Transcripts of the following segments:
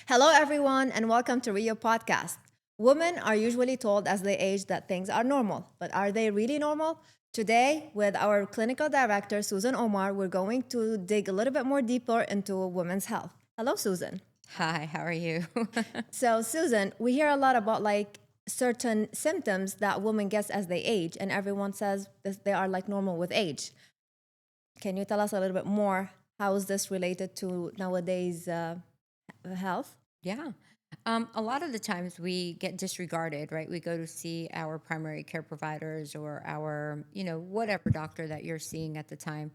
Hello, everyone, and welcome to Rio Podcast. Women are usually told as they age that things are normal, but are they really normal? Today, with our clinical director, Susan Omar, we're going to dig a little bit more deeper into women's health. Hello, Susan. Hi, how are you? So, Susan, we hear a lot about certain symptoms that women get as they age, and everyone says they are like normal with age. Can you tell us a little bit more? How is this related to nowadays health? Yeah. A lot of the times we get disregarded, right? We go to see our primary care providers or our, whatever doctor that you're seeing at the time.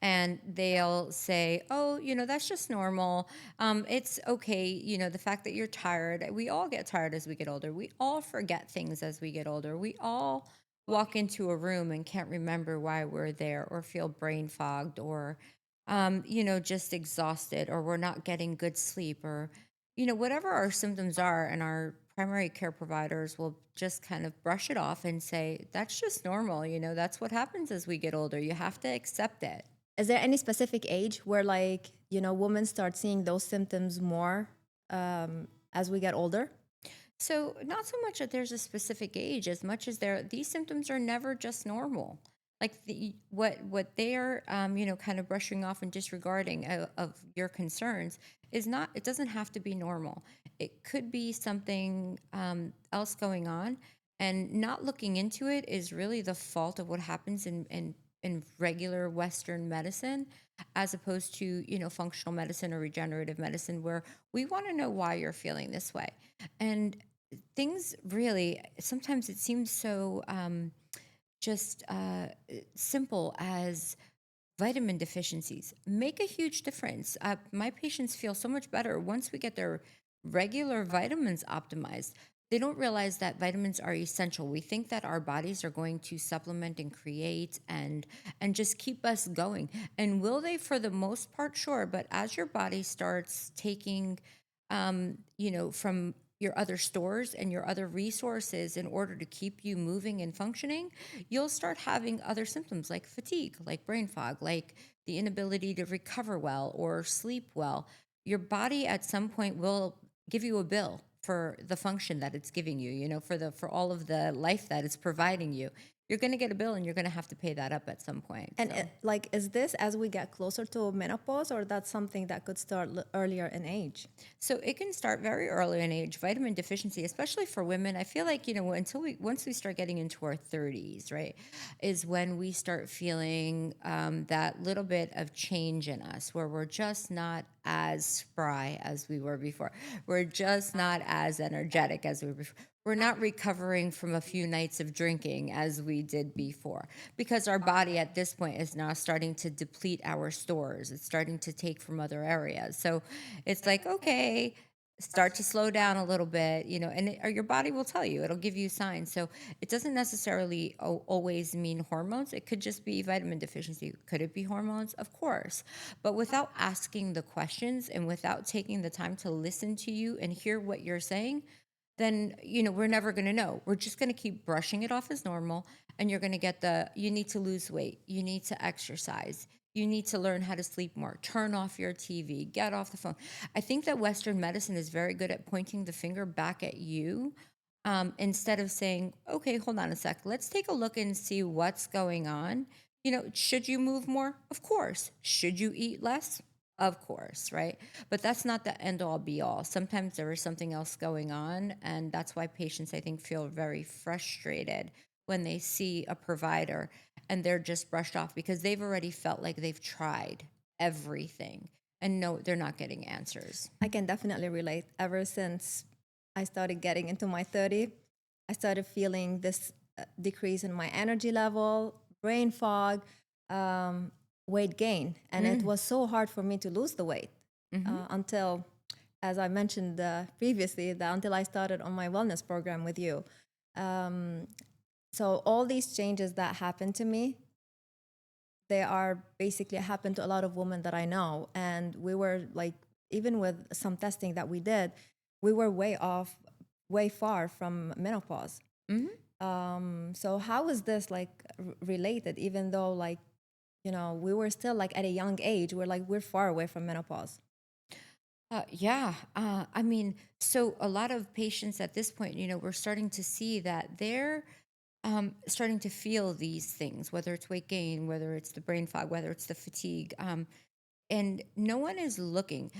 And they'll say, oh, that's just normal. It's okay. The fact that you're tired, we all get tired as we get older. We all forget things as we get older. We all walk into a room and can't remember why we're there or feel brain fogged or, just exhausted or we're not getting good sleep or, whatever our symptoms are, and our primary care providers will just kind of brush it off and say, that's just normal. That's what happens as we get older. You have to accept it. Is there any specific age where, women start seeing those symptoms more as we get older? So, not so much that there's a specific age as much as these symptoms are never just normal. Like what they're kind of brushing off and disregarding of your concerns is not. It doesn't have to be normal. It could be something else going on, and not looking into it is really the fault of what happens in regular Western medicine, as opposed to functional medicine or regenerative medicine, where we want to know why you're feeling this way. And things really, sometimes it seems so just simple as vitamin deficiencies make a huge difference. My patients feel so much better once we get their regular vitamins optimized. They don't realize that vitamins are essential. We think that our bodies are going to supplement and create and just keep us going. And will they? For the most part, sure. But as your body starts taking from your other stores and your other resources in order to keep you moving and functioning, you'll start having other symptoms like fatigue, like brain fog, like the inability to recover well or sleep well. Your body at some point will give you a bill for the function that it's giving you, for all of the life that it's providing you. You're going to get a bill and you're going to have to pay that up at some point. And So is this as we get closer to menopause, or that's something that could start earlier in age? So it can start very early in age. Vitamin deficiency, especially for women, I feel like once we start getting into our 30s, right, is when we start feeling that little bit of change in us, where we're just not as spry as we were before. We're just not as energetic as we were before. We're not recovering from a few nights of drinking as we did before, because our body at this point is now starting to deplete our stores. It's starting to take from other areas. So it's like, okay, start to slow down a little bit, or your body will tell you, it'll give you signs. So it doesn't necessarily always mean hormones. It could just be vitamin deficiency. Could it be hormones? Of course. But without asking the questions and without taking the time to listen to you and hear what you're saying, then we're never going to know. We're just going to keep brushing it off as normal, and you're going to get you need to lose weight, you need to exercise, you need to learn how to sleep more, turn off your TV, get off the phone. I think that Western medicine is very good at pointing the finger back at you, instead of saying, okay, hold on a sec, let's take a look and see what's going on. Should you move more? Of course. Should you eat less? Of course, right? But that's not the end all be all. Sometimes there is something else going on. And that's why patients, I think, feel very frustrated when they see a provider and they're just brushed off because they've already felt like they've tried everything. And no, they're not getting answers. I can definitely relate. Ever since I started getting into my 30, I started feeling this decrease in my energy level, brain fog, um, weight gain. And it was so hard for me to lose the weight until, as I mentioned previously, until I started on my wellness program with you. Um, so all these changes that happened to me, they are basically happened to a lot of women that I know. And we were like, even with some testing that we did, we were way far from menopause. So how is this related, even though we were still like at a young age, we're far away from menopause? Yeah. I mean, so a lot of patients at this point, we're starting to see that they're starting to feel these things, whether it's weight gain, whether it's the brain fog, whether it's the fatigue. And no one is looking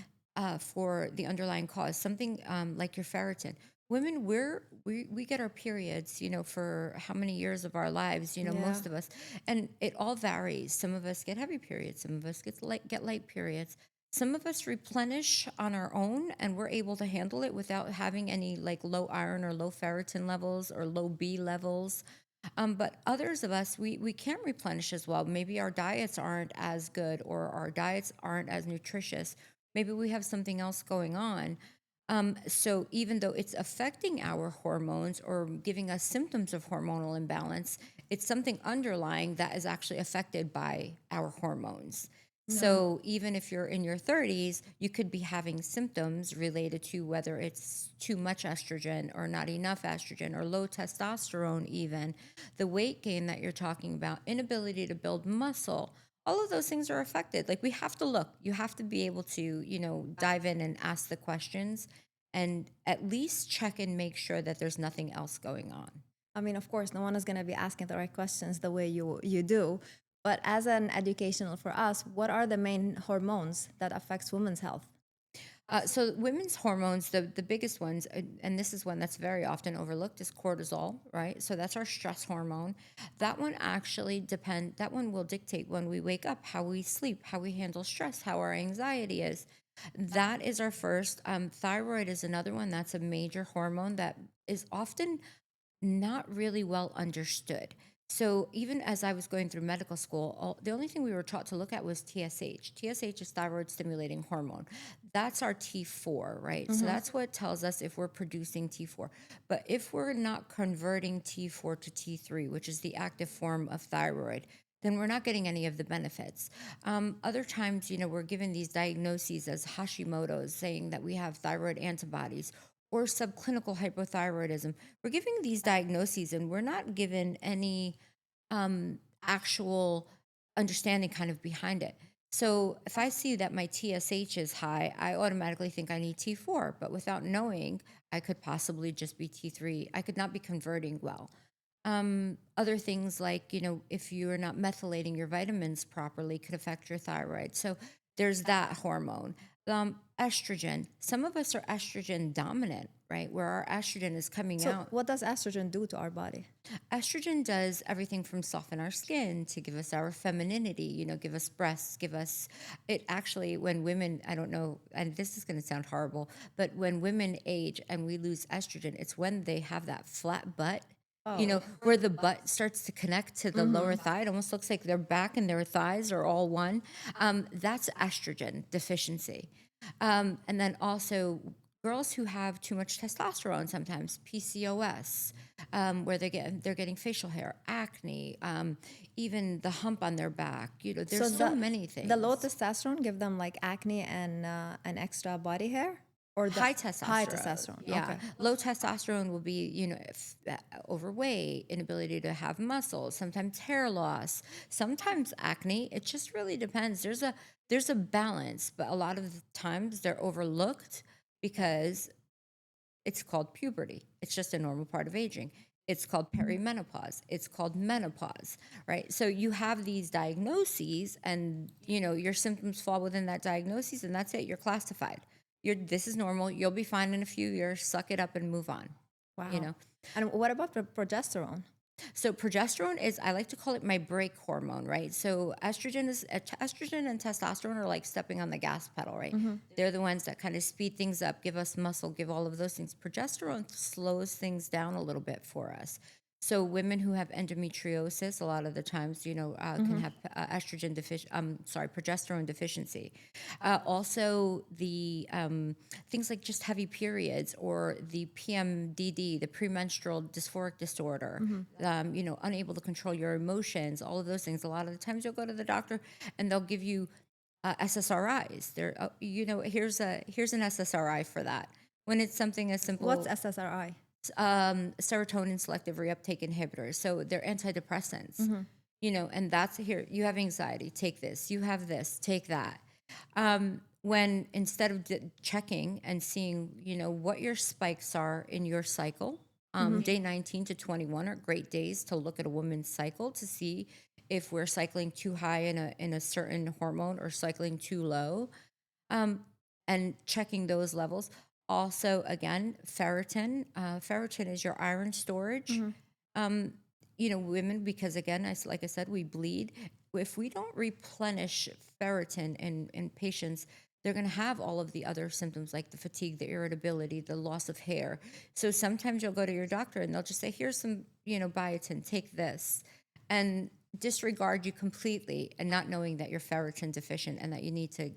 for the underlying cause, something like your ferritin. Women, we get our periods, for how many years of our lives, Yeah. most of us, and it all varies. Some of us get heavy periods, some of us get light periods. Some of us replenish on our own, and we're able to handle it without having any like low iron or low ferritin levels or low B levels. But others of us, we can't replenish as well. Maybe our diets aren't as good or our diets aren't as nutritious. Maybe we have something else going on. So even though it's affecting our hormones or giving us symptoms of hormonal imbalance, it's something underlying that is actually affected by our hormones. No. So even if you're in your 30s, you could be having symptoms related to whether it's too much estrogen or not enough estrogen or low testosterone, even the weight gain that you're talking about, inability to build muscle. All of those things are affected. Like we have to look, you have to be able to, dive in and ask the questions and at least check and make sure that there's nothing else going on. I mean, of course, no one is going to be asking the right questions the way you do. But as an educational for us, what are the main hormones that affects women's health? So women's hormones, the biggest ones, and this is one that's very often overlooked, is cortisol, right? So that's our stress hormone. That one actually that one will dictate when we wake up, how we sleep, how we handle stress, how our anxiety is. That is our first. Thyroid is another one. That's a major hormone that is often not really well understood. So even as I was going through medical school, the only thing we were taught to look at was TSH. TSH is thyroid stimulating hormone. That's our T4, right? So Mm-hmm. that's what tells us if we're producing T4. But if we're not converting T4 to T3, which is the active form of thyroid, then we're not getting any of the benefits. Other times, we're given these diagnoses as Hashimoto's, saying that we have thyroid antibodies or subclinical hypothyroidism. We're giving these diagnoses and we're not given any actual understanding kind of behind it. So if I see that my TSH is high, I automatically think I need T4, but without knowing, I could possibly just be T3. I could not be converting well. Other things like, if you're not methylating your vitamins properly could affect your thyroid. So there's that hormone. Estrogen. Some of us are estrogen dominant, right? Where our estrogen is coming So, out. what does estrogen do to our body? Estrogen does everything from soften our skin to give us our femininity, give us breasts, give us it actually when women, I don't know, and this is going to sound horrible, but when women age and we lose estrogen, it's when they have that flat butt, Oh. where the butt starts to connect to the lower Mm-hmm. thigh. It almost looks like their back and their thighs are all one. That's estrogen deficiency. And then also girls who have too much testosterone, sometimes PCOS, where they're getting facial hair, acne, even the hump on their back. So There's so many the low things. testosterone give them like acne and an extra body hair, or the High high testosterone, testosterone. yeah. Okay. Low testosterone will be, if, overweight, inability to have muscles, sometimes hair loss, sometimes acne. It just really depends. There's a balance, but a lot of the times they're overlooked because it's called puberty. It's just a normal part of aging. It's called perimenopause. It's called menopause, right? So you have these diagnoses, and your symptoms fall within that diagnosis, and that's it. You're classified. This is normal. You'll be fine in a few years. Suck it up and move on. You Wow. know. And what about the progesterone? So progesterone is, I like to call it my brake hormone, right? So estrogen and testosterone are like stepping on the gas pedal, right? Mm-hmm. They're the ones that kind of speed things up, give us muscle, give all of those things. Progesterone slows things down a little bit for us. So women who have endometriosis, a lot of the times, can Mm-hmm. have progesterone deficiency. Also, the things like just heavy periods or the PMDD, the premenstrual dysphoric disorder, Mm-hmm. unable to control your emotions, all of those things. A lot of the times you'll go to the doctor and they'll give you SSRIs. Here's an SSRI for that. When it's something as What's simple, SSRI? serotonin selective reuptake inhibitors. So they're antidepressants, Mm-hmm. and that's here. You have anxiety, take this. You have this, take that. when instead of checking and seeing, what your spikes are in your cycle, day 19 to 21 are great days to look at a woman's cycle to see if we're cycling too high in a certain hormone or cycling too low, um, and checking those levels. Also, again, ferritin. Ferritin is your iron storage. Mm-hmm. Um, women, because again, like I said, we bleed. If we don't replenish ferritin in patients, they're going to have all of the other symptoms like the fatigue, the irritability, the loss of hair. So sometimes you'll go to your doctor and they'll just say, here's some, biotin, take this, and disregard you completely, and not knowing that you're ferritin deficient and that you need to,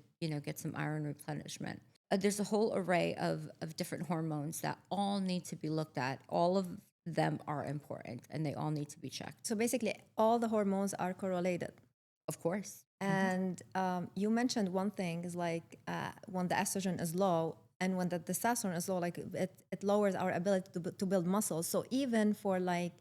get some iron replenishment. There's a whole array of different hormones that all need to be looked at. All of them are important and they all need to be checked. So basically, all the hormones are correlated. Of course. And you mentioned one thing is like when the estrogen is low and when the testosterone is low, like it lowers our ability to build muscles. So even for like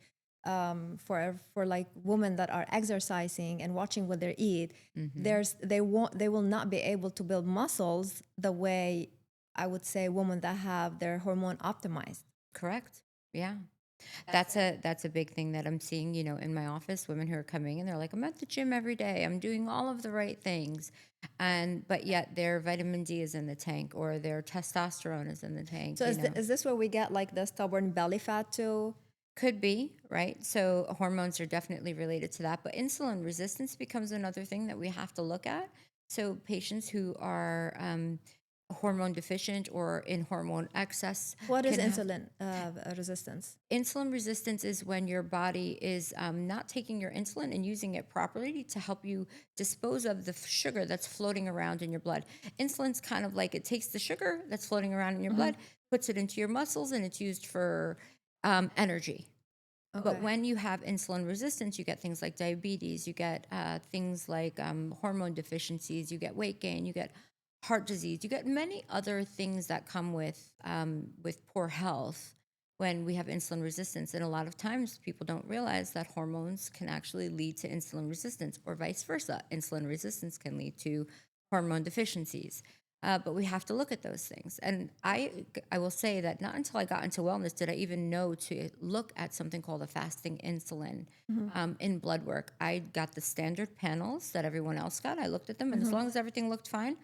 for like women that are exercising and watching what they eat, they will not be able to build muscles the way I would say women that have their hormone optimized. Correct. Yeah. That's a big thing that I'm seeing, in my office, women who are coming and they're like, I'm at the gym every day. I'm doing all of the right things. But yet their vitamin D is in the tank or their testosterone is in the tank. So is this where we get like the stubborn belly fat too? Could be, right? So hormones are definitely related to that, but insulin resistance becomes another thing that we have to look at. So patients who are hormone deficient or in hormone excess. What is insulin resistance? Insulin resistance is when your body is not taking your insulin and using it properly to help you dispose of the sugar that's floating around in your blood. Insulin's kind of like it takes the sugar that's floating around in your blood, puts it into your muscles, and it's used for energy. Okay. But when you have insulin resistance, you get things like diabetes, you get things like hormone deficiencies, you get weight gain, you get heart disease, you get many other things that come with poor health when we have insulin resistance. And a lot of times people don't realize that hormones can actually lead to insulin resistance or vice versa. Insulin resistance can lead to hormone deficiencies. But we have to look at those things. And I will say that not until I got into wellness did I even know to look at something called a fasting insulin in blood work. I got the standard panels that everyone else got. I looked at them, and as long as everything looked fine,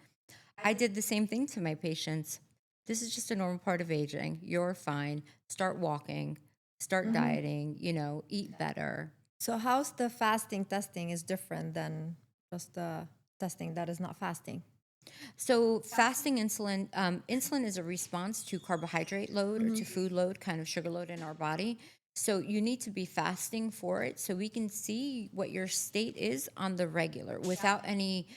I did the same thing to my patients. This is just a normal part of aging. You're fine. Start walking, start dieting, eat better. So how's the fasting testing is different than just the testing that is not fasting? So fasting insulin, insulin is a response to carbohydrate load or to food load, kind of sugar load in our body. So you need to be fasting for it so we can see what your state is on the regular without any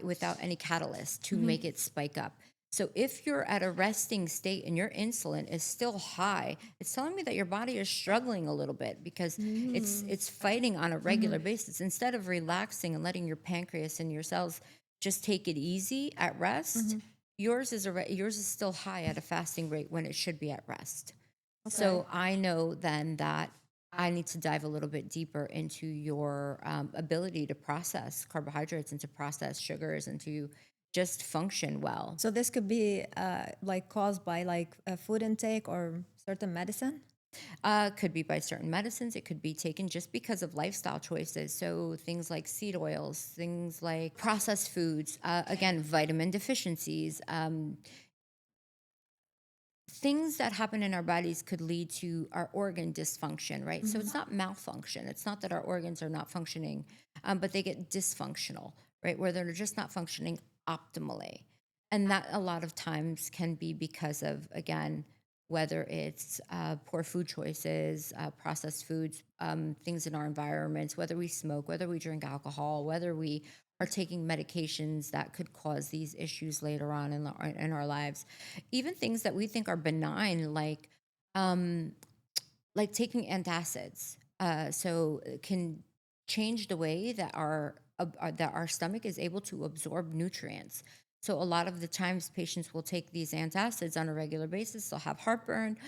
without any catalyst to make it spike up. So if you're at a resting state and your insulin is still high, it's telling me that your body is struggling a little bit because it's fighting on a regular basis. Instead of relaxing and letting your pancreas and your cells just take it easy at rest, yours is still high at a fasting rate when it should be at rest. Okay. So I know then that I need to dive a little bit deeper into your ability to process carbohydrates and to process sugars and to just function well. So this could be like caused by like a food intake or certain medicine? Could be by certain medicines. It could be taken just because of lifestyle choices. So things like seed oils, things like processed foods, again, vitamin deficiencies, things that happen in our bodies could lead to our organ dysfunction, right? So it's not malfunction. It's not that our organs are not functioning, but they get dysfunctional, right? Where they're just not functioning optimally. And that a lot of times can be because of, again, whether it's poor food choices, processed foods, things in our environments, whether we smoke, whether we drink alcohol, whether we are taking medications that could cause these issues later on in our lives. Even things that we think are benign, like taking antacids, so it can change the way that our stomach is able to absorb nutrients. So a lot of the times patients will take these antacids on a regular basis. They'll have heartburn.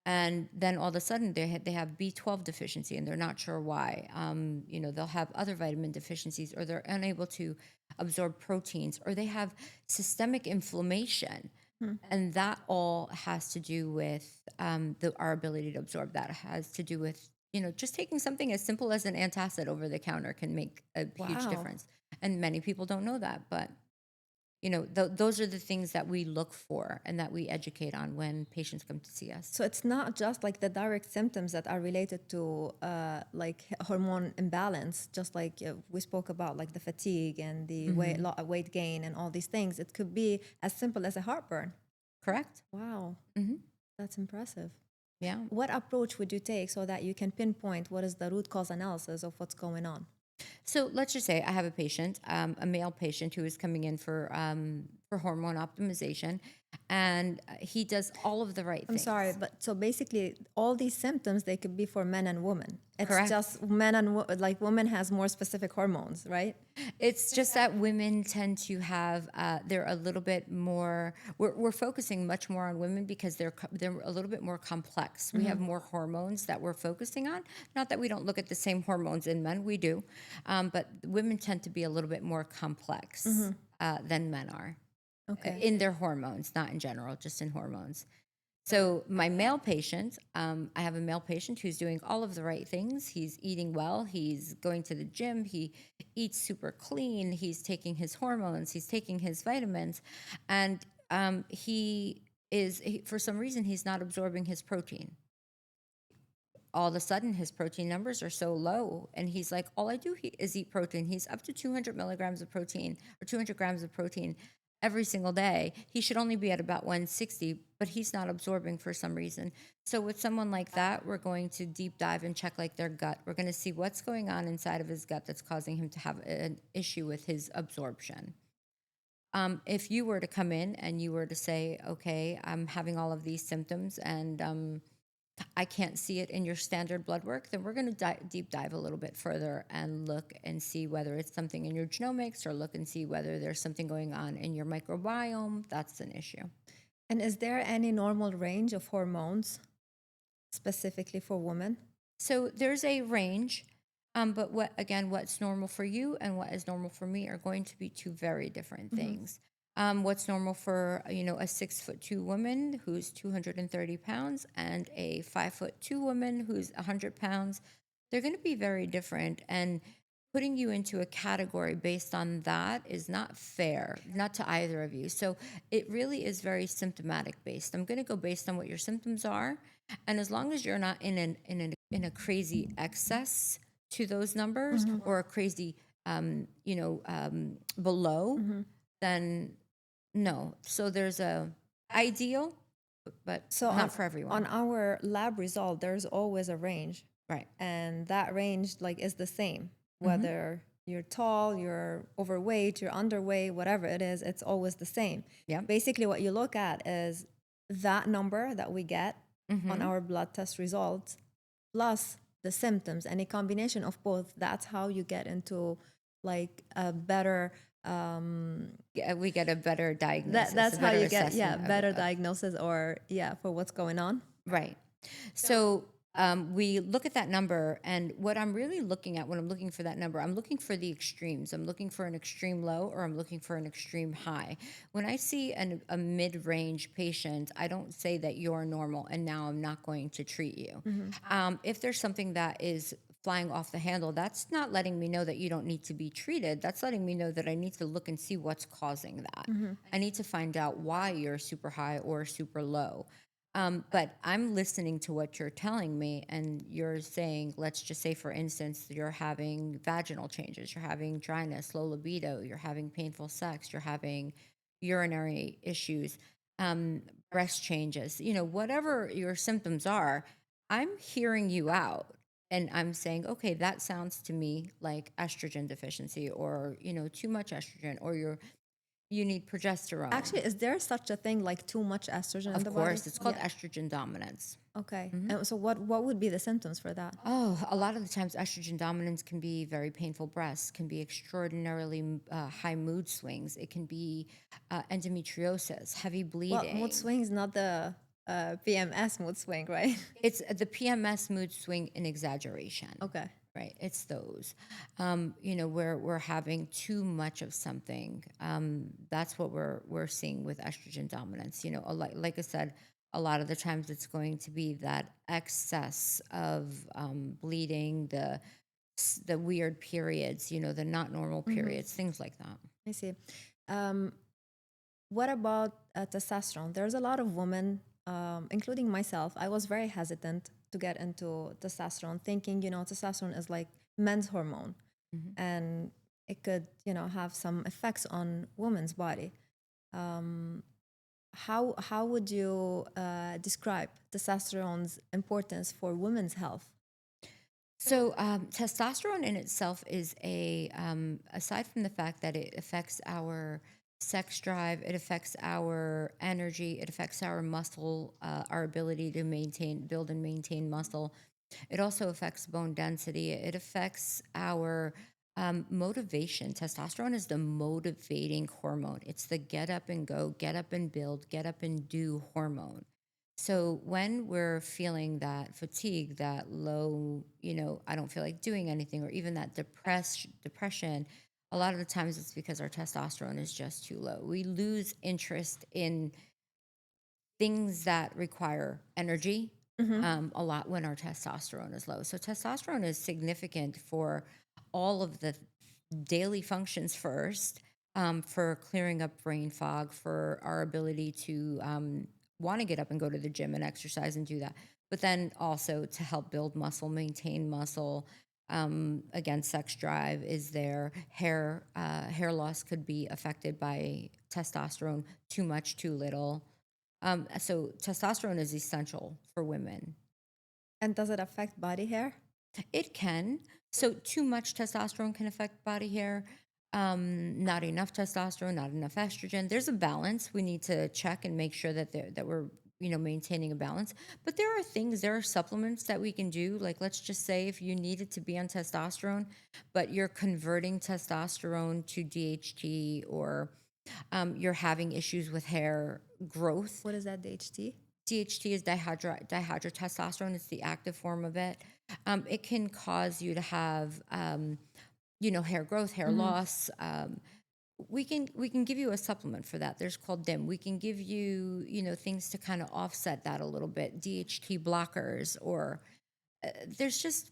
And then all of a sudden they have B12 deficiency and they're not sure why. They'll have other vitamin deficiencies, or they're unable to absorb proteins, or they have systemic inflammation. Hmm. And that all has to do with our ability to absorb. That has to do with, just taking something as simple as an antacid over the counter can make a huge Wow. difference. And many people don't know that, but those are the things that we look for and that we educate on when patients come to see us. So it's not just like the direct symptoms that are related to like hormone imbalance, just like we spoke about, like the fatigue and the weight gain and all these things. It could be as simple as a heartburn. Correct? Wow, Hmm. that's impressive. Yeah. What approach would you take so that you can pinpoint what is the root cause analysis of what's going on? So let's just say I have a patient, a male patient who is coming in for hormone optimization, and he does all of the right I'm sorry, things. but so basically, all these symptoms they could be for men and women. It's Correct. just men and like women has more specific hormones, right? It's just that women tend to have they're a little bit more. We're focusing much more on women because they're a little bit more complex. We have more hormones that we're focusing on. Not that we don't look at the same hormones in men, we do, but women tend to be a little bit more complex than men are Okay. in their hormones, not in general, just in hormones. So my male patient, I have a male patient who's doing all of the right things. He's eating well. He's going to the gym. He eats super clean. He's taking his hormones. He's taking his vitamins, and for some reason he's not absorbing his protein. All of a sudden his protein numbers are so low, and he's like, all I do is eat protein. He's up to 200 milligrams of protein or 200 grams of protein every single day. He should only be at about 160, but he's not absorbing for some reason. So with someone like that, we're going to deep dive and check like their gut. We're going to see what's going on inside of his gut that's causing him to have an issue with his absorption. If you were to come in and you were to say, okay, I'm having all of these symptoms, and I can't see it in your standard blood work, then we're going to deep dive a little bit further and look and see whether it's something in your genomics, or look and see whether there's something going on in your microbiome. That's an issue. And is there any normal range of hormones specifically for women? So there's a range, but what's normal for you and what is normal for me are going to be two very different things. What's normal for a 6'2" woman who's 230 pounds and a 5'2" woman who's 100 pounds, they're going to be very different. And putting you into a category based on that is not fair, not to either of you. So it really is very symptomatic based. I'm going to go based on what your symptoms are, and as long as you're not in a crazy excess to those numbers, or a crazy below, then no. So there's a ideal, but So not for everyone. on our lab result, there's always a range, Right. and that range like is the same whether you're tall, you're overweight, you're underweight, whatever it is, it's always the same. Yeah. Basically, what you look at is that number that we get on our blood test results plus the symptoms, and a combination of both. That's how you get into like a better Yeah, we get a better diagnosis. that's a how better you get assessment better diagnosis, or for what's going on. Right. So we look at that number, and what I'm really looking at when I'm looking for that number, I'm looking for the extremes. I'm looking for an extreme low, or I'm looking for an extreme high. When I see a mid-range patient, I don't say that you're normal and now I'm not going to treat you. If there's something that is flying off the handle, that's not letting me know that you don't need to be treated. That's letting me know that I need to look and see what's causing that. I need to find out why you're super high or super low. But I'm listening to what you're telling me, and you're saying, let's just say, for instance, you're having vaginal changes, you're having dryness, low libido, you're having painful sex, you're having urinary issues, breast changes, whatever your symptoms are, I'm hearing you out. And I'm saying, okay, that sounds to me like estrogen deficiency, or, too much estrogen, or you need progesterone. Actually, is there such a thing like too much estrogen in Of the course, body? it's called estrogen dominance. Okay. And so what would be the symptoms for that? Oh, a lot of the times estrogen dominance can be very painful breasts, can be extraordinarily high mood swings. It can be endometriosis, heavy Well, bleeding. mood swings, not the PMS mood swing, right? It's the PMS mood swing in exaggeration. Okay. Right, it's those, where we're having too much of something. That's what we're seeing with estrogen dominance. Like I said, a lot of the times it's going to be that excess of bleeding, the weird periods, the not normal Hmm. periods, things like that. I see. Um, what about testosterone? There's a lot of women, including myself. I was very hesitant to get into testosterone, thinking, testosterone is like men's hormone Mhm. and it could, have some effects on women's body. Um, how would you describe testosterone's importance for women's health? So, testosterone in itself is aside from the fact that it affects our sex drive, it affects our energy, it affects our muscle, our ability to build and maintain muscle. It also affects bone density. It affects our motivation. Testosterone is the motivating hormone. It's the get up and go, get up and build, get up and do hormone. So when we're feeling that fatigue, that low, I don't feel like doing anything, or even that depression, a lot of the times it's because our testosterone is just too low. We lose interest in things that require energy Hmm. a lot when our testosterone is low. So testosterone is significant for all of the daily functions first, for clearing up brain fog, for our ability to want to get up and go to the gym and exercise and do that. But then also to help build muscle, maintain muscle. Again, sex drive is there. Hair loss could be affected by testosterone. Too much, too little. So testosterone is essential for women. And does it affect body hair? It can. So too much testosterone can affect body hair. Not enough testosterone, not enough estrogen. There's a balance. We need to check and make sure that we're maintaining a balance. But there are supplements that we can do. Like, let's just say if you needed to be on testosterone, but you're converting testosterone to DHT, or you're having issues with hair growth. What is that, DHT? DHT is dihydrotestosterone. It's the active form of it. It can cause you to have, hair growth, hair Hmm. loss. We can give you a supplement for that. There's called DIM. We can give you, things to kind of offset that a little bit. DHT blockers, or there's just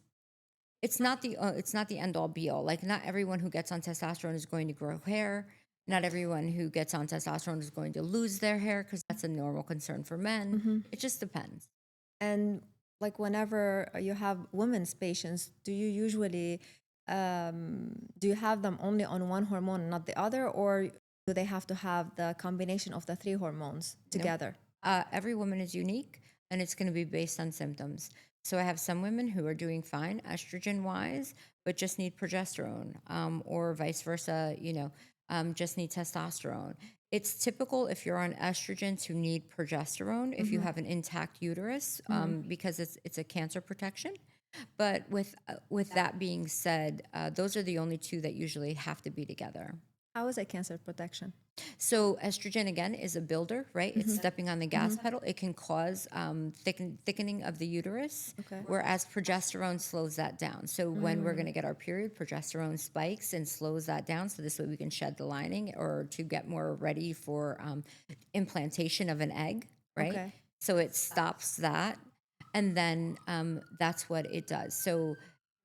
it's not the end all be all. Like, not everyone who gets on testosterone is going to grow hair. Not everyone who gets on testosterone is going to lose their hair, because that's a normal concern for men. Hmm. It just depends. And like whenever you have women's patients, do you have them only on one hormone and not the other, or do they have to have the combination of the three hormones Nope. together? Every woman is unique, and it's going to be based on symptoms. So I have some women who are doing fine estrogen wise, but just need progesterone, or vice versa, just need testosterone. It's typical if you're on estrogen to need progesterone if you Hmm. have an intact uterus, Hmm. because it's a cancer protection. But with that being said, those are the only two that usually have to be together. How is it cancer protection? So estrogen again is a builder, right? It's Hmm. stepping on the Hmm. gas pedal. It can cause thickening of the uterus, Okay. whereas progesterone slows that down. So when we're going Mm. to get our period, progesterone spikes and slows that down. So this way we can shed the lining, or to get more ready for implantation of an egg, right? Okay. So it stops that, and then that's what it does. So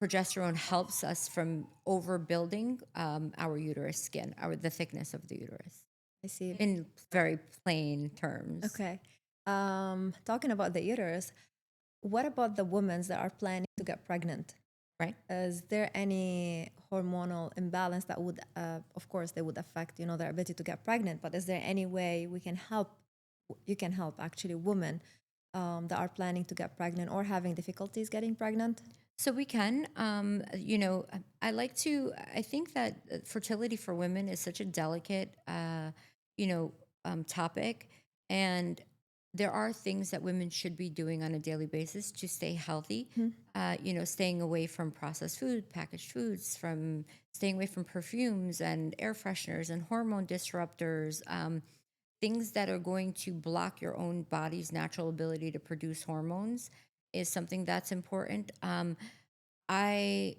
progesterone helps us from overbuilding our uterus skin, the thickness of the uterus, I see. in very plain terms, Okay. Talking about the uterus, what about the women that are planning to get pregnant? right? Is there any hormonal imbalance that would, of course, they would affect, their ability to get pregnant? But is there any way we can help? You can help actually women that are planning to get pregnant or having difficulties getting pregnant. So we can, I think that fertility for women is such a delicate, topic. And there are things that women should be doing on a daily basis to stay healthy. Mhm. Staying away from processed food, packaged foods, from staying away from perfumes and air fresheners and hormone disruptors. things that are going to block your own body's natural ability to produce hormones is something that's important. I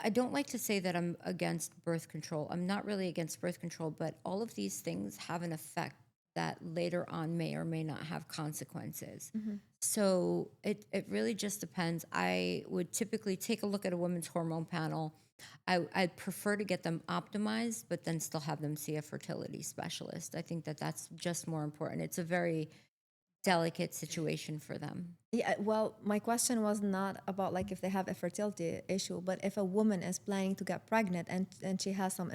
I don't like to say that I'm against birth control. I'm not really against birth control, but all of these things have an effect that later on may or may not have consequences. Hmm. So it really just depends. I would typically take a look at a woman's hormone panel. I'd prefer to get them optimized, but then still have them see a fertility specialist. I think that that's just more important. It's a very delicate situation for them. Yeah, well, my question was not about like if they have a fertility issue, but if a woman is planning to get pregnant and she has some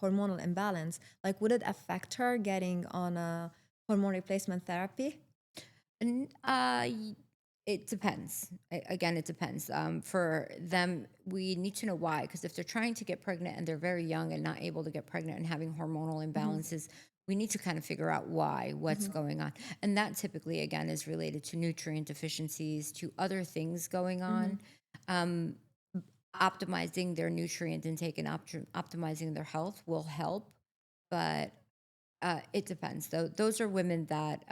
hormonal imbalance, like would it affect her getting on a hormone replacement therapy? And it depends. Again, it depends. For them, we need to know why. Because if they're trying to get pregnant and they're very young and not able to get pregnant and having hormonal Hmm. imbalances, we need to kind of figure out why, what's Hmm. going on. And that typically, again, is related to nutrient deficiencies, to other things going Hmm. on. Um, Optimizing their nutrient intake and optimizing their health will help. But it depends. Though those are women that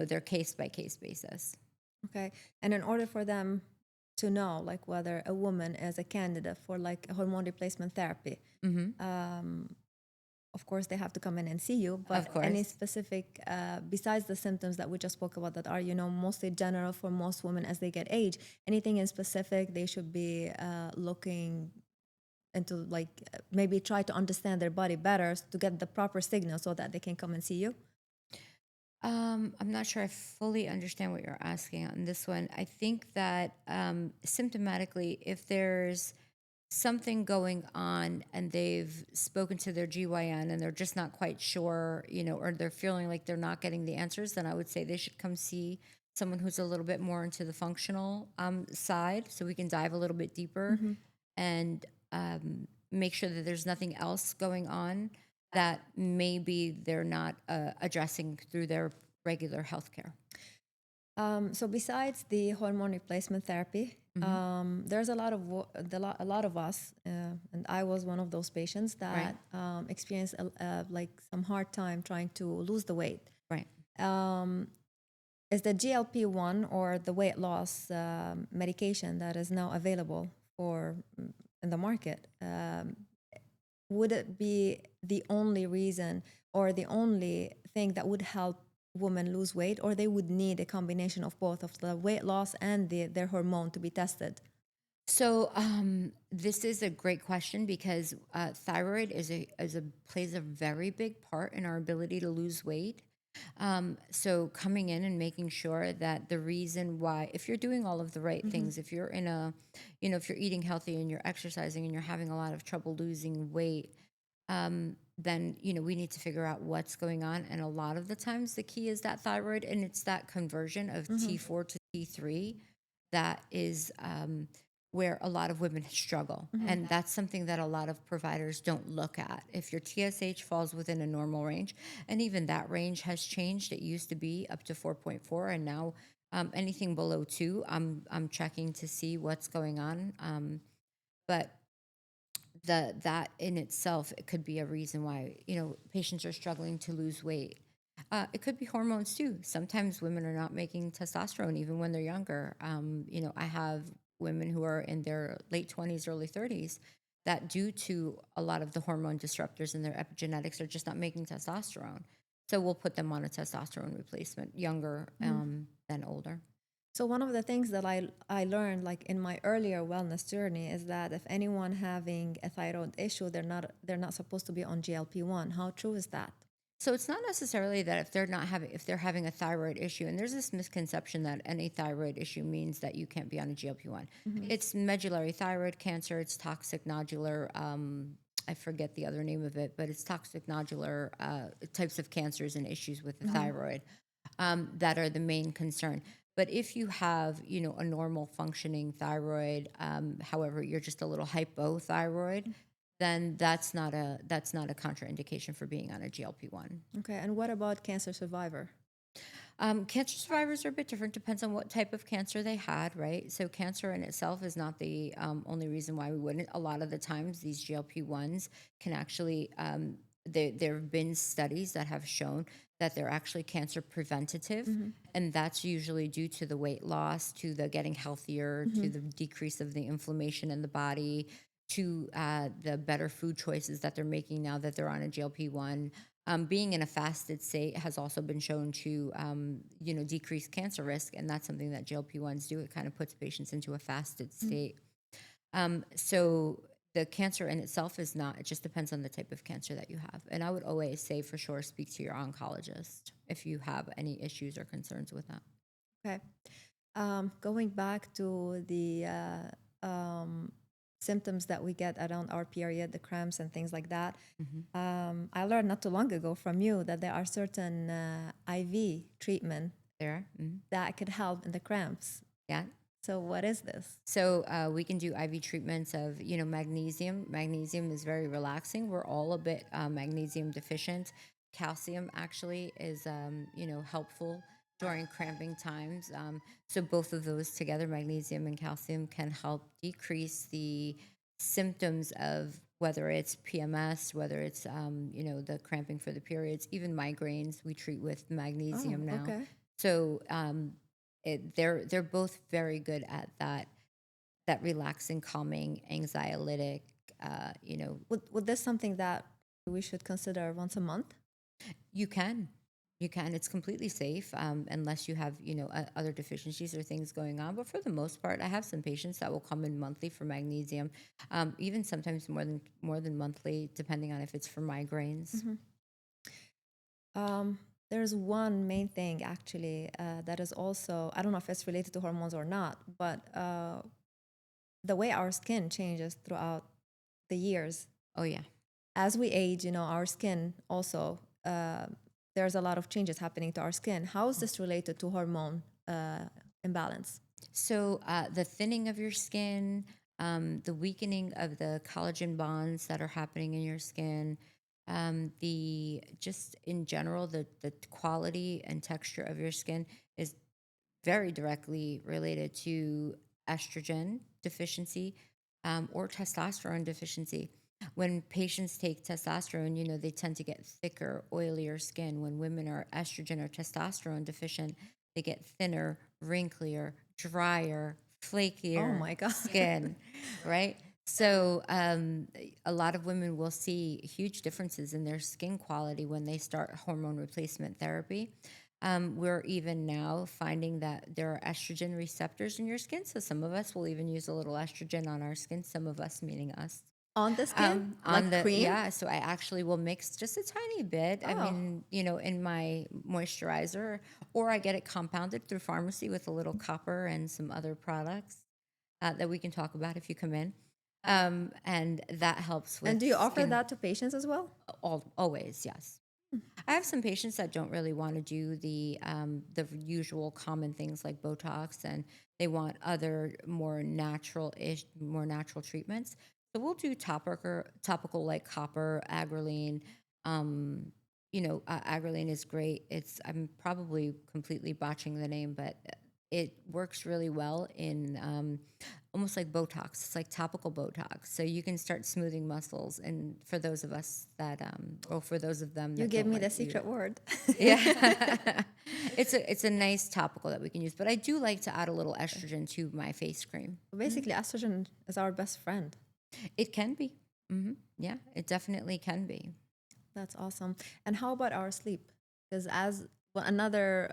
they're case by case basis. Okay. And in order for them to know like whether a woman is a candidate for like a hormone replacement therapy, Hmm. um, of course they have to come in and see you, Of but any course. specific besides the symptoms that we just spoke about that are mostly general for most women as they get age, anything in specific they should be looking into, like maybe try to understand their body better to get the proper signal so that they can come and see you? I'm not sure I fully understand what you're asking on this one. I think that symptomatically, if there's something going on and they've spoken to their GYN and they're just not quite sure, or they're feeling like they're not getting the answers, then I would say they should come see someone who's a little bit more into the functional side so we can dive a little bit deeper Hmm. and make sure that there's nothing else going on that maybe they're not addressing through their regular healthcare. So besides the hormone replacement therapy, Hmm. there's a lot of a lot of us, and I was one of those patients Right, that experienced like some hard time trying to lose the weight. right. Um, is the GLP-1 or the weight loss medication that is now available for in the market? Would it be the only reason or the only thing that would help women lose weight, or they would need a combination of both of the weight loss and their hormone to be tested? So this is a great question because thyroid is a plays a very big part in our ability to lose weight. So coming in and making sure that the reason why, if you're doing all of the right Hmm. things, if you're in a, if you're eating healthy and you're exercising and you're having a lot of trouble losing weight, then we need to figure out what's going on. And a lot of the times, the key is that thyroid, and it's that conversion of Hmm. T4 to T3 that is where a lot of women struggle. Hmm. And that's something that a lot of providers don't look at. If your TSH falls within a normal range, and even that range has changed, it used to be up to 4.4, and now anything below 2, I'm checking to see what's going on. But that in itself, it could be a reason why patients are struggling to lose weight. It could be hormones too. Sometimes women are not making testosterone even when they're younger. I have women who are in their late 20s, early 30s that, due to a lot of the hormone disruptors in their epigenetics, are just not making testosterone. So we'll put them on a testosterone replacement, younger than older. So one of the things that I learned like in my earlier wellness journey is that if anyone having a thyroid issue, they're not supposed to be on GLP-1. How true is that? So it's not necessarily that if they're having a thyroid issue, and there's this misconception that any thyroid issue means that you can't be on a GLP-1. Hmm. It's medullary thyroid cancer. It's toxic nodular. I forget the other name of it, but it's toxic nodular types of cancers and issues with the Hmm. thyroid that are the main concern. But if you have, a normal functioning thyroid, however, you're just a little hypothyroid, then that's not a contraindication for being on a GLP-1. Okay, and what about cancer survivor? Cancer survivors are a bit different. Depends on what type of cancer they had, right? So cancer in itself is not the only reason why we wouldn't. A lot of the times, these GLP-1s can actually there have been studies that have shown that they're actually cancer preventative, Mm-hmm. and that's usually due to the weight loss, to the getting healthier, Mm-hmm. to the decrease of the inflammation in the body, to the better food choices that they're making now that they're on a GLP-1. Being in a fasted state has also been shown to, decrease cancer risk, and that's something that GLP-1s do. It kind of puts patients into a fasted state. So the cancer in itself is not, it just depends on the type of cancer that you have. And I would always say for sure, speak to your oncologist if you have any issues or concerns with that. Okay. Going back to the symptoms that we get around our period, the cramps and things like that, I learned not too long ago from you that there are certain IV treatment There. Mhm. that could help in the cramps. Yeah. So what is this? So we can do IV treatments of, magnesium. Magnesium is very relaxing. We're all a bit magnesium deficient. Calcium actually is, helpful during cramping times. So both of those together, magnesium and calcium, can help decrease the symptoms of whether it's PMS, whether it's, the cramping for the periods, even migraines. We treat with Oh, magnesium now. okay. So they're both very good at that relaxing, calming, anxiolytic. Would this something that we should consider once a month? You can, It's completely safe, unless you have other deficiencies or things going on. But for the most part, I have some patients that will come in monthly for magnesium, even sometimes more than monthly, depending on if it's for migraines. There's one main thing actually that is also, I don't know if it's related to hormones or not, but the way our skin changes throughout the years. Oh yeah. As we age, our skin also, there's a lot of changes happening to our skin. How is this related to hormone imbalance? So the thinning of your skin, the weakening of the collagen bonds that are happening in your skin, the just in general, the quality and texture of your skin is very directly related to estrogen deficiency, or testosterone deficiency. When patients take testosterone, they tend to get thicker, oilier skin. When women are estrogen or testosterone deficient, they get thinner, wrinklier, drier, Oh flakier my God. skin, right? So, a lot of women will see huge differences in their skin quality when they start hormone replacement therapy. We're even now finding that there are estrogen receptors in your skin. So some of us will even use a little estrogen on our skin, some of us meaning us. On the skin? On Like the, cream? yeah, so I actually will mix just a tiny bit. I Oh, mean, in my moisturizer, or I get it compounded through pharmacy with a little copper and some other products that we can talk about if you come in. And that helps and with do you offer skin. that to patients as well? Always, yes. I have some patients that don't really want to do the usual common things like Botox, and they want other more natural treatments. So we'll do topical like copper, agrelene. Agrelene is great. I'm probably completely botching the name, but it works really well in, almost like Botox. It's like topical Botox. So you can start smoothing muscles. And for those of us that, or for those of them You that gave don't me like the to use secret word. yeah. It's a nice topical that we can use. But I do like to add a little estrogen to my face cream. Basically, estrogen is our best friend. It can be. Yeah, it definitely can be. That's awesome. And how about our sleep? Because as well, another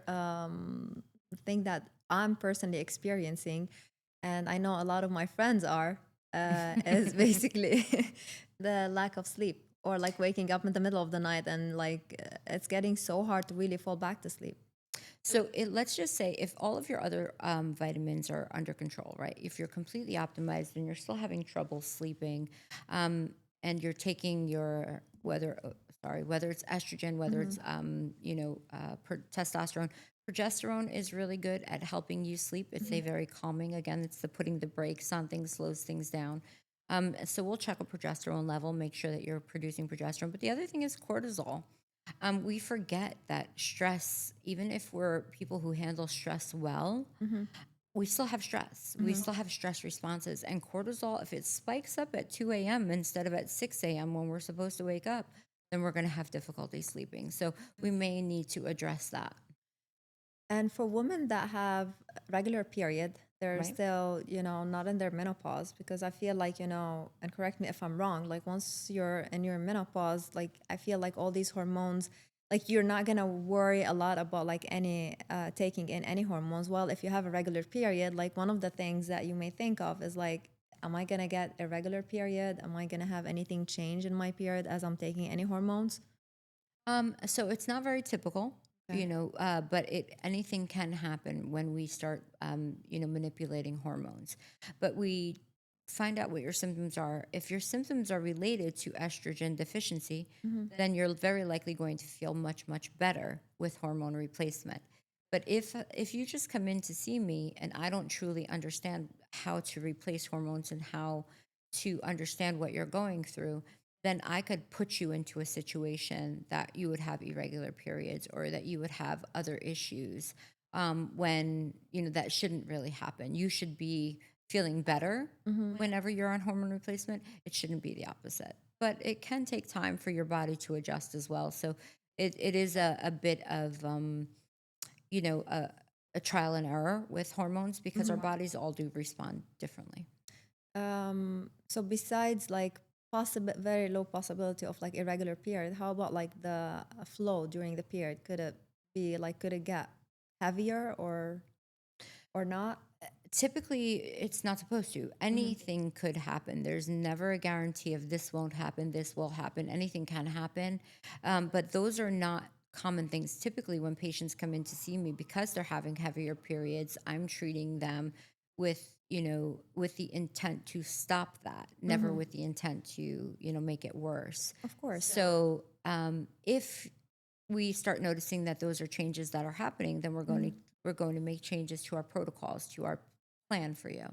thing that I'm personally experiencing, and I know a lot of my friends are, is basically the lack of sleep or like waking up in the middle of the night and like it's getting so hard to really fall back to sleep. So let's just say if all of your other vitamins are under control, right? If you're completely optimized and you're still having trouble sleeping, and you're taking your whether it's estrogen, whether it's testosterone. Progesterone is really good at helping you sleep. It's a very calming. Again, it's the putting the brakes on things, slows things down. So we'll check a progesterone level, make sure that you're producing progesterone. But the other thing is cortisol. We forget that stress, even if we're people who handle stress well, we still have stress. We still have stress responses. And cortisol, if it spikes up at 2 a.m. instead of at 6 a.m. when we're supposed to wake up, then we're going to have difficulty sleeping. So we may need to address that, And for women that have regular period, they're right? still, not in their menopause, because I feel like, and correct me if I'm wrong, like once you're in your menopause, like I feel like all these hormones, like you're not gonna worry a lot about like any taking in any hormones. Well, if you have a regular period, like one of the things that you may think of is like, am I gonna get a regular period? Am I gonna have anything change in my period as I'm taking any hormones? So it's not very typical, Okay. but anything can happen when we start, manipulating hormones. But we find out what your symptoms are. If your symptoms are related to estrogen deficiency, Hmm. then you're very likely going to feel much, much better with hormone replacement. But if you just come in to see me and I don't truly understand how to replace hormones and how to understand what you're going through, then I could put you into a situation that you would have irregular periods or that you would have other issues, when that shouldn't really happen. You should be feeling better Hmm. whenever you're on hormone replacement. It shouldn't be the opposite, but it can take time for your body to adjust as well. So it is a bit of you know a trial and error with hormones because our Hmm. bodies all do respond differently. So besides like possible very low possibility of like irregular period, how about like the flow during the period? Could it get heavier or not? Typically, it's not supposed to. Hmm. Anything could happen. There's never a guarantee of this won't happen, this will happen. Anything can happen. But those are not common things. Typically, when patients come in to see me because they're having heavier periods, I'm treating them with the intent to stop that, never Hmm. with the intent to, make it worse. Of course. So, if we start noticing that those are changes that are happening, then Mhm. we're going to make changes to our protocols, to our plan for you.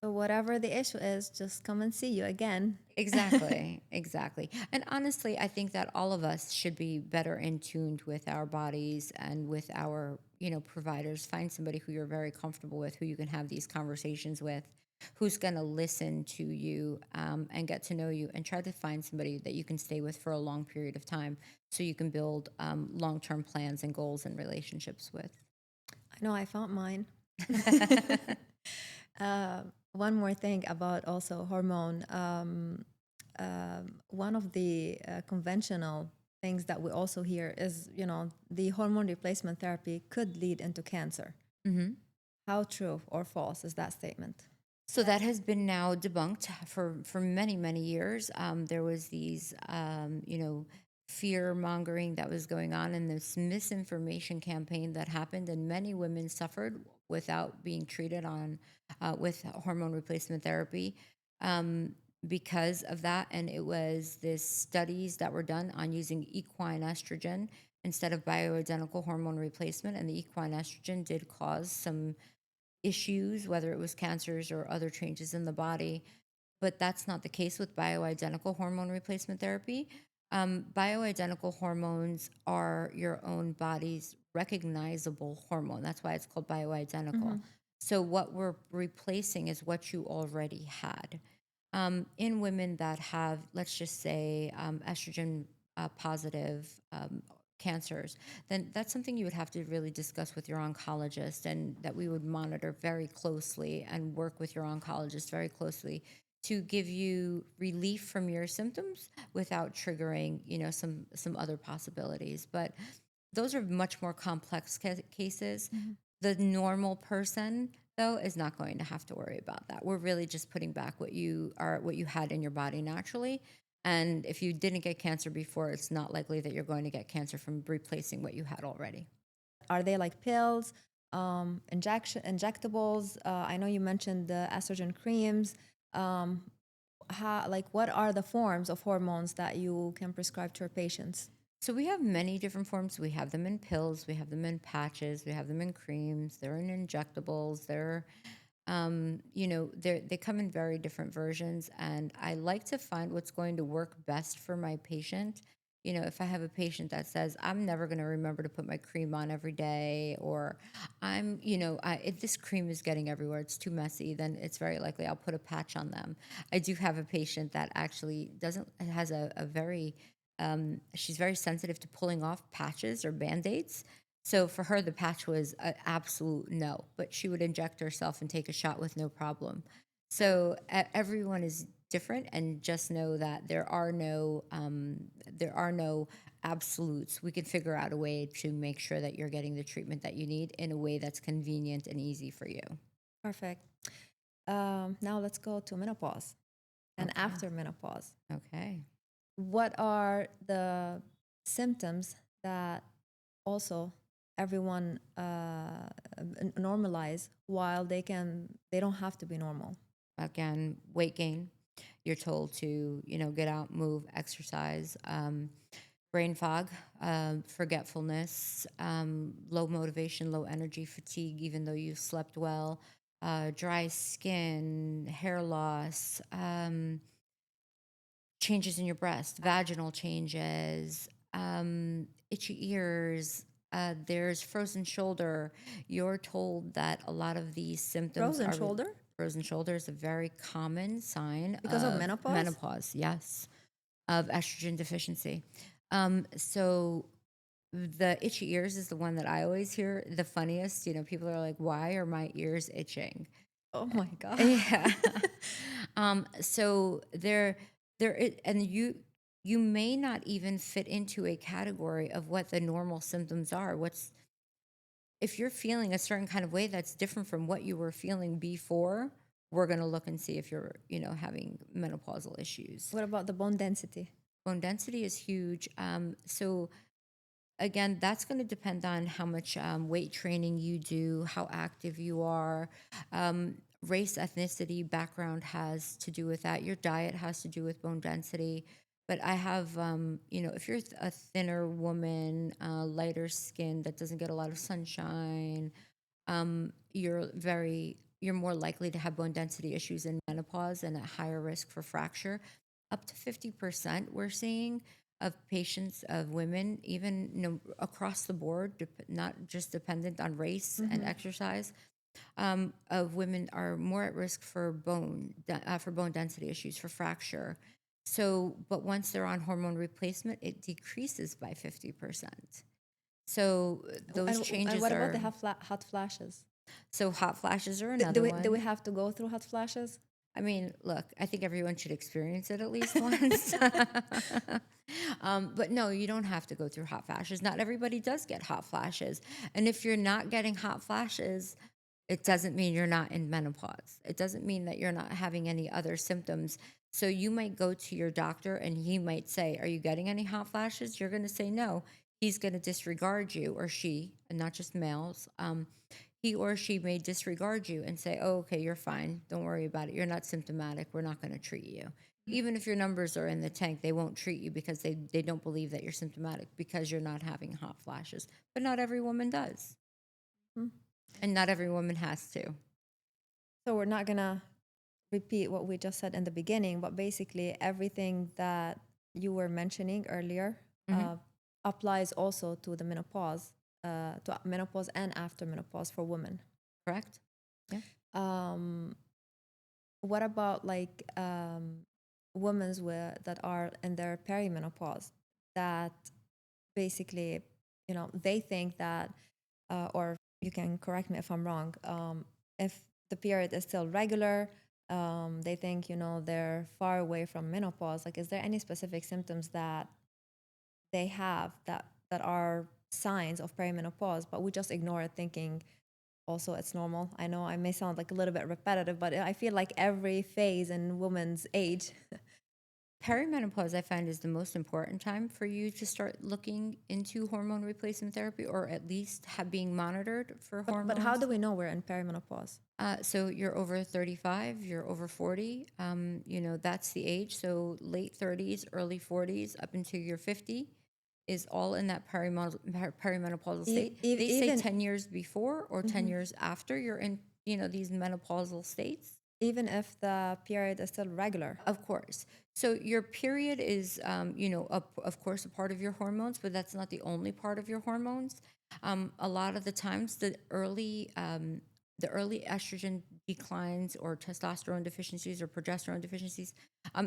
So whatever the issue is, just come and see you again. Exactly, exactly. And honestly, I think that all of us should be better in tuned with our bodies and with our, providers. Find somebody who you're very comfortable with, who you can have these conversations with, who's going to listen to you, and get to know you, and try to find somebody that you can stay with for a long period of time so you can build long term plans and goals and relationships with. I know I found mine. One more thing about also hormone. One of the conventional things that we also hear is, the hormone replacement therapy could lead into cancer. Hmm. How true or false is that statement? So that has been now debunked for many many years. There was these fear mongering that was going on, and this misinformation campaign that happened, and many women suffered without being treated on with hormone replacement therapy, um, because of that. And it was this studies that were done on using equine estrogen instead of bioidentical hormone replacement, and the equine estrogen did cause some issues, whether it was cancers or other changes in the body. But that's not the case with bioidentical hormone replacement therapy. Bioidentical hormones are your own body's recognizable hormone. That's why it's called bioidentical. Mm-hmm. So, what we're replacing is what you already had. In women that have, let's just say, estrogen positive cancers, then that's something you would have to really discuss with your oncologist, and that we would monitor very closely and work with your oncologist very closely to give you relief from your symptoms without triggering, some other possibilities. But those are much more complex cases. Mm-hmm. The normal person, though, is not going to have to worry about that. We're really just putting back what you had in your body naturally. And if you didn't get cancer before, it's not likely that you're going to get cancer from replacing what you had already. Are they like pills, injectables? I know you mentioned the estrogen creams. Um, what are the forms of hormones that you can prescribe to your patients? So we have many different forms. We have them in pills, we have them in patches, we have them in creams, they're in injectables, they come in very different versions. And I like to find what's going to work best for my patient. If I have a patient that says, I'm never going to remember to put my cream on every day, or if this cream is getting everywhere, it's too messy, then it's very likely I'll put a patch on them. I do have a patient that actually doesn't, has a very She's very sensitive to pulling off patches or band-aids. So for her, the patch was an absolute no, but she would inject herself and take a shot with no problem. So everyone is different, and just know that there are no absolutes. We can figure out a way to make sure that you're getting the treatment that you need in a way that's convenient and easy for you. Perfect. Now let's go to menopause and Okay. after menopause. Okay. What are the symptoms that also everyone normalize while they don't have to be normal? Again, weight gain. You're told to, get out, move, exercise. Brain fog, forgetfulness, low motivation, low energy, fatigue, even though you slept well, dry skin, hair loss, changes in your breast, vaginal changes, itchy ears. There's frozen shoulder. You're told that a lot of these symptoms Frozen are shoulder frozen shoulder is a very common sign because of of menopause? menopause. Yes, of estrogen deficiency. So the itchy ears is the one that I always hear the funniest. People are like, "Why are my ears itching?" Oh my God. Yeah. So and you may not even fit into a category of what the normal symptoms are. If you're feeling a certain kind of way that's different from what you were feeling before, we're going to look and see if you're, having menopausal issues. What about the bone density? Bone density is huge. So again, that's going to depend on how much weight training you do, how active you are. Race, ethnicity, background has to do with that. Your diet has to do with bone density. But I have, if you're a thinner woman, lighter skin that doesn't get a lot of sunshine, you're more likely to have bone density issues in menopause and at higher risk for fracture. Up to 50% we're seeing of patients, of women, even across the board, not just dependent on race and exercise, of women are more at risk for bone density issues, for fracture. So, but once they're on hormone replacement, it decreases by 50%. So those And changes what about the are hot flashes? so hot flashes are Do another we one. have to go through hot flashes? I mean, look, I think everyone should experience it at least once. But no, you don't have to go through hot flashes. Not everybody does get hot flashes. And if you're not getting hot flashes, it doesn't mean you're not in menopause. It doesn't mean that you're not having any other symptoms. So you might go to your doctor and he might say, "Are you getting any hot flashes?" You're going to say no. He's going to disregard you, or she, and not just males. He or she may disregard you and say, "Oh, okay, you're fine. Don't worry about it. You're not symptomatic. We're not going to treat you." Even if your numbers are in the tank, they won't treat you because they don't believe that you're symptomatic because you're not having hot flashes. But not every woman does. Mhm. And not every woman has to. So we're not gonna repeat what we just said in the beginning, but basically everything that you were mentioning earlier Hmm. applies also to the menopause and after menopause for women. Correct? Yeah. Um, what about like women's that are in their perimenopause that basically, they think that, or you can correct me if I'm wrong, if the period is still regular, they think, they're far away from menopause. Like, is there any specific symptoms that they have that are signs of perimenopause, but we just ignore it thinking also it's normal? I know I may sound like a little bit repetitive, but I feel like every phase in woman's age. Perimenopause, I find, is the most important time for you to start looking into hormone replacement therapy, or at least being monitored for But how do hormones. we know we're in perimenopause? So you're over 35, you're over 40. That's the age. So late 30s, early 40s, up until you're 50 is all in that perimenopausal state. They say Even 10 years before or 10 mhm. years after you're in, these menopausal states. Even if the period is still regular. Of course. So your period is, of course, a part of your hormones, but that's not the only part of your hormones. A lot of the times, the early estrogen declines or testosterone deficiencies or progesterone deficiencies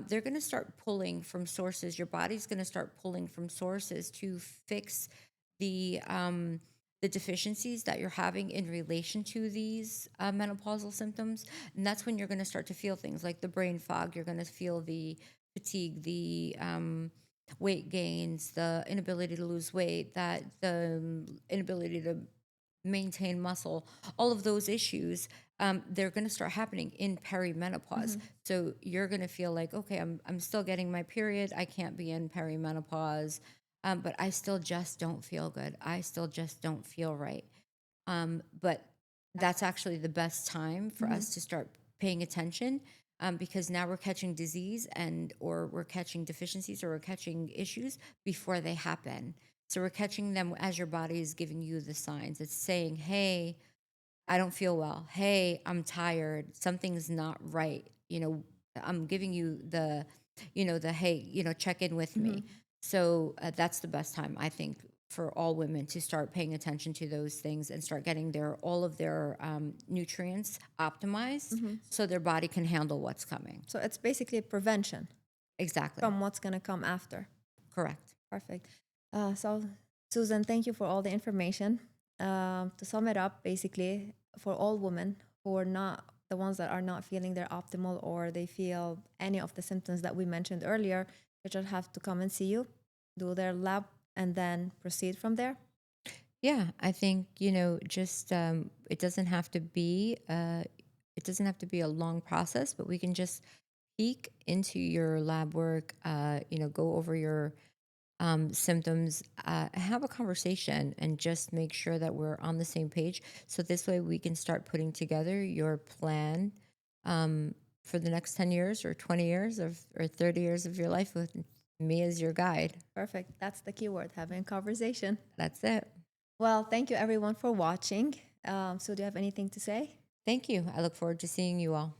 they're going to start pulling from sources. Your body's going to start pulling from sources to fix the deficiencies that you're having in relation to these menopausal symptoms. And that's when you're going to start to feel things like the brain fog. You're going to feel the fatigue, the weight gains, the inability to lose weight, that the inability to maintain muscle, all of those issues, they're going to start happening in perimenopause. Mm-hmm. So you're going to feel like, okay, I'm still getting my period. I can't be in perimenopause, but I still just don't feel good. I still just don't feel right. But that's actually the best time for Mm-hmm. us to start paying attention, because now we're catching disease and or we're catching deficiencies or we're catching issues before they happen. So we're catching them as your body is giving you the signs. It's saying, hey, I don't feel well. Hey, I'm tired. Something's not right. I'm giving you the hey, check in with Mm-hmm. me. So that's the best time, I think, for all women to start paying attention to those things and start getting all of their nutrients optimized Mm-hmm. so their body can handle what's coming. So it's basically prevention Exactly. from what's going to come after. Correct. Perfect. So, Susan, thank you for all the information. To sum it up, basically, for all women who are not the ones that are not feeling their optimal or they feel any of the symptoms that we mentioned earlier, they just have to come and see you, do their lab, and then proceed from there. Yeah, I think just it doesn't have to be a long process, but we can just peek into your lab work. Go over your symptoms, have a conversation, and just make sure that we're on the same page. So this way, we can start putting together your plan for the next 10 years, or 20 years, or 30 years of your life with me as your guide. Perfect. That's the keyword, having a conversation. That's it. Well, thank you everyone for watching. So, do you have anything to say? Thank you. I look forward to seeing you all.